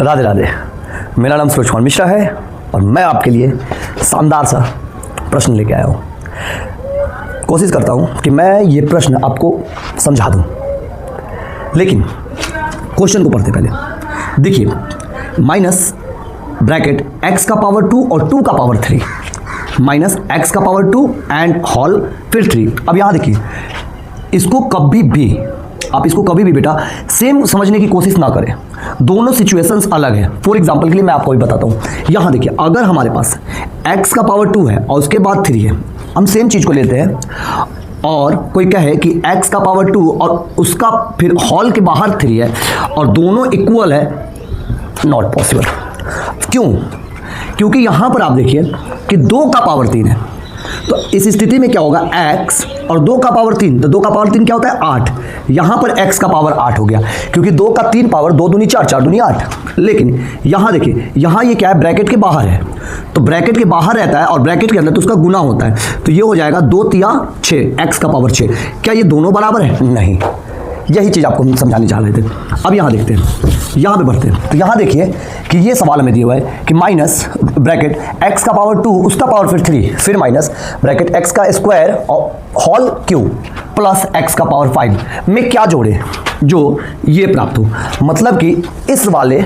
राधे राधे। मेरा नाम सूरज कुमार मिश्रा है और मैं आपके लिए शानदार सा प्रश्न लेके आया हूँ। कोशिश करता हूँ कि मैं ये प्रश्न आपको समझा दूँ, लेकिन क्वेश्चन को पढ़ते पहले देखिए, माइनस ब्रैकेट x का पावर 2 और 2 का पावर 3 माइनस x का पावर 2 एंड होल फिर 3। अब यहाँ देखिए, इसको कभी भी बेटा सेम समझने की कोशिश ना करें, दोनों सिचुएशंस अलग है। फॉर एग्जांपल के लिए मैं आपको भी बताता हूँ। यहाँ देखिए, अगर हमारे पास x का पावर 2 है और उसके बाद 3 है, हम सेम चीज़ को लेते हैं और कोई कहे कि x का पावर 2 और उसका फिर हॉल के बाहर 3 है और दोनों इक्वल है, नॉट पॉसिबल। क्यों? क्योंकि यहाँ पर आप देखिए कि 2 का पावर 3 है, तो इस स्थिति में क्या होगा, x और 2 का पावर 3, तो 2 का पावर 3 क्या होता है, 8। यहाँ पर x का पावर 8 हो गया, क्योंकि 2 का 3 पावर 2 दूनी 4, 4 दूनी 8। लेकिन यहाँ देखिए, यहाँ ये क्या है, ब्रैकेट के बाहर है, तो ब्रैकेट के बाहर रहता है और ब्रैकेट के अंदर तो उसका गुना होता है, तो ये हो जाएगा 2 तिया 6, x का पावर 6। क्या ये दोनों बराबर है? नहीं। यही चीज़ आपको हम समझाने चाह रहे थे। अब यहाँ देखते हैं, यहाँ पे बढ़ते हैं, तो यहाँ देखिए कि ये सवाल में दिया हुआ है कि माइनस ब्रैकेट x का पावर 2 उसका पावर फिर 3 फिर माइनस ब्रैकेट x का स्क्वायर और होल क्यूब प्लस x का पावर 5 में क्या जोड़े जो ये प्राप्त हो। मतलब कि इस वाले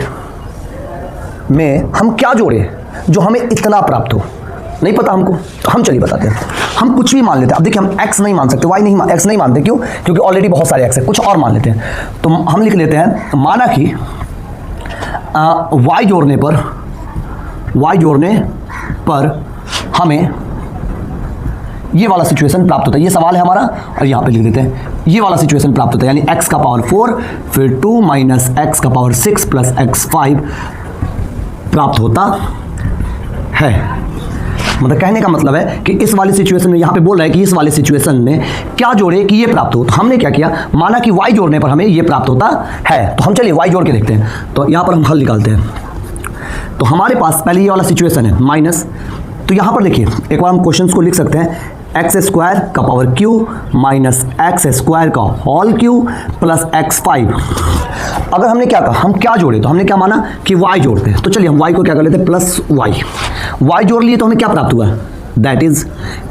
में हम क्या जोड़े जो हमें इतना प्राप्त हो। नहीं पता हमको, तो हम चलिए बताते हैं। हम कुछ भी मान लेते हैं। अब देखिए, हम x नहीं मान सकते, y नहीं, x नहीं मानते। क्यों? क्योंकि ऑलरेडी बहुत सारे x है, कुछ और मान लेते हैं। तो हम लिख लेते हैं, माना कि y जोड़ने पर हमें ये वाला सिचुएशन प्राप्त होता है। ये सवाल है हमारा और यहाँ पे लिख देते हैं, ये वाला सिचुएशन प्राप्त होता है, यानी x का पावर 4 फिर 2 माइनस x का पावर 6 प्लस x5 प्राप्त होता है। मतलब कहने का मतलब है कि इस वाले सिचुएशन में, यहाँ पे बोल रहा है कि इस वाले सिचुएशन में क्या जोड़े कि ये प्राप्त हो। तो हमने क्या किया, माना कि y जोड़ने पर हमें ये प्राप्त होता है, तो हम चलिए y जोड़ के देखते हैं। तो यहाँ पर हम हल निकालते हैं। तो हमारे पास पहले ये वाला सिचुएशन है माइनस, तो यहाँ पर देखिए एक बार हम क्वेश्चन को लिख सकते हैं, एक्स स्क्वायर का power Q minus x square का होल क्यू प्लस x5। अगर हमने क्या कहा, हम क्या जोड़े, तो हमने क्या माना कि y जोड़ते हैं। तो चलिए हम y को क्या कर लेते हैं, प्लस y जोड़ लिए, तो हमें क्या प्राप्त हुआ, दैट इज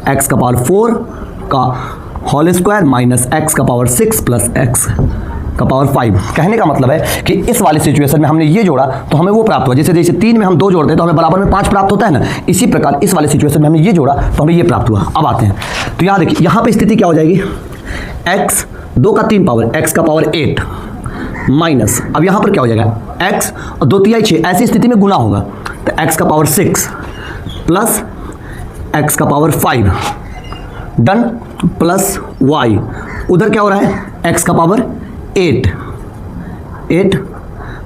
x का पावर 4 का होल स्क्वायर माइनस x का पावर 6 प्लस x का पावर 5। कहने का मतलब है कि इस वाले सिचुएशन में हमने ये जोड़ा तो हमें वो प्राप्त हुआ। जैसे 3 में हम 2 जोड़ते हैं तो हमें बराबर में 5 प्राप्त होता है ना, इसी प्रकार इस वाले सिचुएशन में हमने ये जोड़ा तो हमें ये प्राप्त हुआ। अब आते हैं, तो यहाँ देखिए, यहाँ पे स्थिति क्या हो जाएगी, x 2 का 3 पावर x का पावर 8 माइनस, अब यहाँ पर क्या हो जाएगा, x और 2 तिहाई 6, ऐसी स्थिति में गुना होगा, तो x का पावर 6 प्लस x का पावर 5 डन प्लस y, उधर क्या हो रहा है, x का पावर 8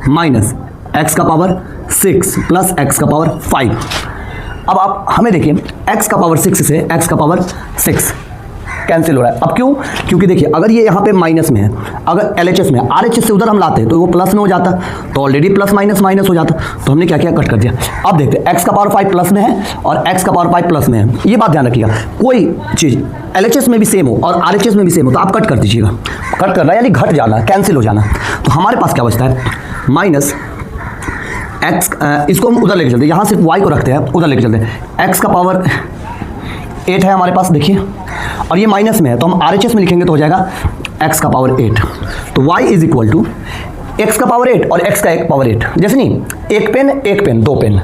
माइनस x का पावर 6 प्लस x का पावर 5। अब आप हमें देखिए, x का पावर 6 से x का पावर 6 कैंसिल हो रहा है। अब क्यों? क्योंकि देखिए, अगर ये यहाँ पे माइनस में है, अगर LHS में RHS से उधर हम लाते हैं तो वो प्लस में हो जाता, तो ऑलरेडी प्लस माइनस माइनस हो जाता, तो हमने क्या किया, कट कर दिया। अब देखते हैं, x का पावर 5 प्लस में है और x का पावर 5 प्लस में है। ये बात ध्यान रखिएगा, कोई चीज़ LHS में भी सेम हो और RHS में भी सेम हो तो आप कट कर दीजिएगा। कट करना यानी घट जाना, कैंसिल हो जाना। तो हमारे पास क्या बचता है, माइनस x, इसको हम उधर लेके चलते हैं, यहाँ सिर्फ y को रखते हैं, उधर लेके चलते हैं। x का पावर 8 है हमारे पास देखिए, और ये माइनस में है तो हम RHS में लिखेंगे तो हो जाएगा x का पावर 8। तो y is equal to x का पावर 8 और x का एक पावर 8, जैसे नहीं, एक pen 2 pen,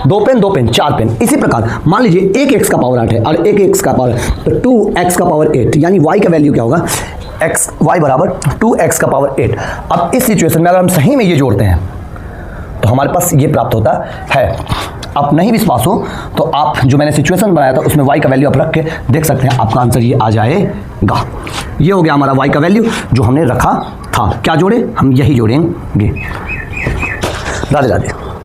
2 pen 2 pen 4 pen. इसी प्रकार मान लीजिए एक x का पावर 8 है और एक x का पावर, तो 2x का पावर 8, यानी y का वैल्यू क्या होगा, y बराबर 2x का पावर 8। अब इस सिचुएशन में अगर हम सही में ये जोड़ते हैं तो हमारे पास ये प्राप्त होता है। आप नहीं विश्वास हो तो आप जो मैंने सिचुएशन बनाया था उसमें y का वैल्यू आप रख के देख सकते हैं, आपका आंसर ये आ जाएगा। ये हो गया हमारा y का वैल्यू जो हमने रखा था। क्या जोड़े, हम यही जोड़ेंगे। राधे राधे।